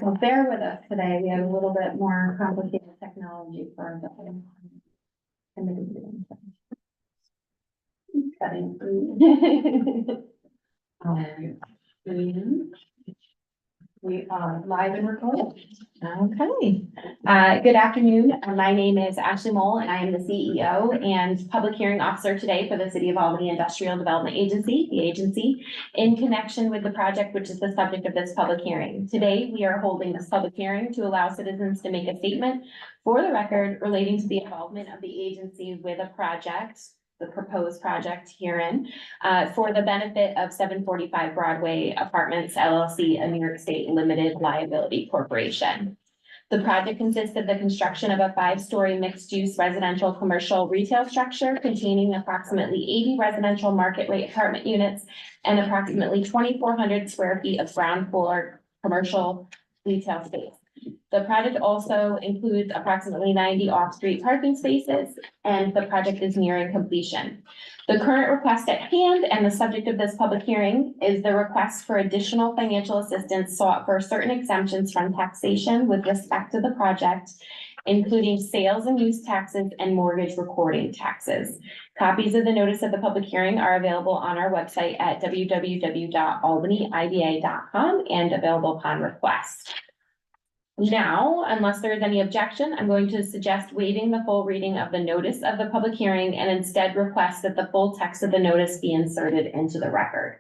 So bear with us today. We have a little bit more complicated technology for the cutting through. We are live and recording. Okay. Good afternoon. My name is Ashley Mole and I am the CEO and Public Hearing Officer today for the City of Albany Industrial Development Agency, the agency, in connection with the project, which is the subject of this public hearing. Today, we are holding this public hearing to allow citizens to make a statement for the record relating to the involvement of the agency with a project, the proposed project herein, for the benefit of 745 Broadway Apartments LLC, a New York State limited liability corporation. The project consists of the construction of a 5-story mixed-use residential commercial retail structure containing approximately 80 residential market rate apartment units and approximately 2,400 square feet of ground floor commercial retail space. The project also includes approximately 90 off-street parking spaces, and the project is nearing completion. The current request at hand and the subject of this public hearing is the request for additional financial assistance sought for certain exemptions from taxation with respect to the project, including sales and use taxes and mortgage recording taxes. Copies of the notice of the public hearing are available on our website at www.albanyIDA.com and available upon request. Now, unless there is any objection, I'm going to suggest waiving the full reading of the notice of the public hearing and instead request that the full text of the notice be inserted into the record.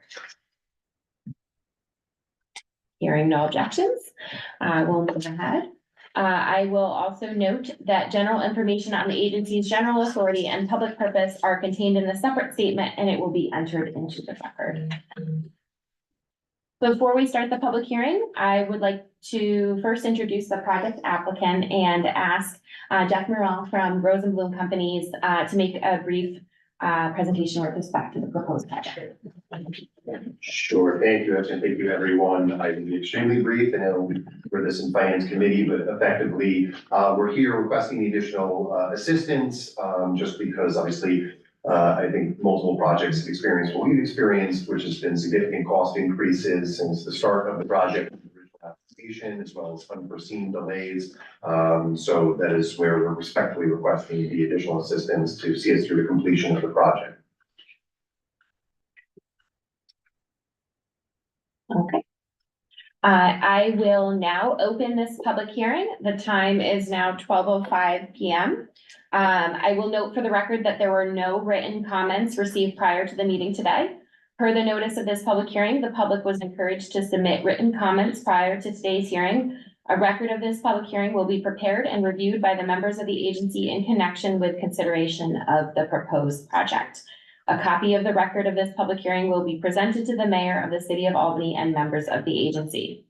Hearing no objections, we'll move ahead. I will also note that general information on the agency's general authority and public purpose are contained in a separate statement and it will be entered into the record. Before we start the public hearing, I would like to first introduce the project applicant and ask Jeff Morrell from Rosenblum Companies to make a brief presentation with respect to the proposed project. Sure, thank you, and thank you, everyone. I will be extremely brief, and it'll be for this in Finance Committee, but effectively, we're here requesting the additional assistance, just because obviously I think multiple projects have experienced what we've experienced, which has been significant cost increases since the start of the project, as well as unforeseen delays. So that is where we're respectfully requesting the additional assistance to see us through the completion of the project. Okay. I will now open this public hearing. The time is now 12:05 p.m. I will note for the record that there were no written comments received prior to the meeting today. Per the notice of this public hearing, the public was encouraged to submit written comments prior to today's hearing. A record of this public hearing will be prepared and reviewed by the members of the agency in connection with consideration of the proposed project. A copy of the record of this public hearing will be presented to the mayor of the city of Albany and members of the agency.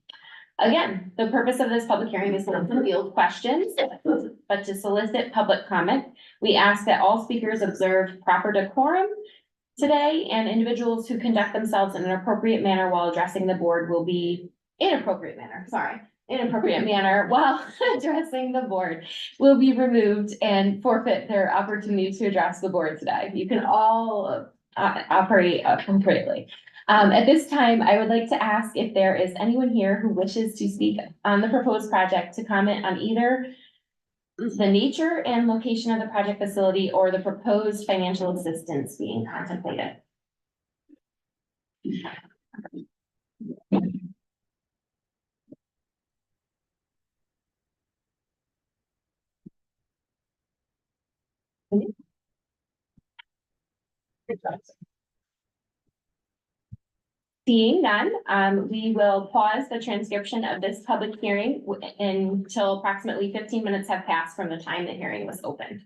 Again, the purpose of this public hearing is not to field questions, but to solicit public comment. We ask that all speakers observe proper decorum today, and individuals who conduct themselves in an inappropriate manner while addressing the board while addressing the board will be removed and forfeit their opportunity to address the board today. You can all operate appropriately. At this time, I would like to ask if there is anyone here who wishes to speak on the proposed project to comment on either the nature and location of the project facility or the proposed financial assistance being contemplated. Seeing none, we will pause the transcription of this public hearing until approximately 15 minutes have passed from the time the hearing was opened.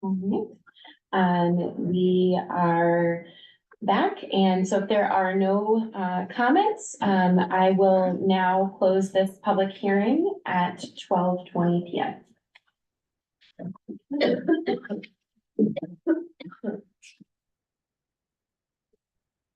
All right. We are back, and so if there are no comments, I will now close this public hearing at 12:20 p.m.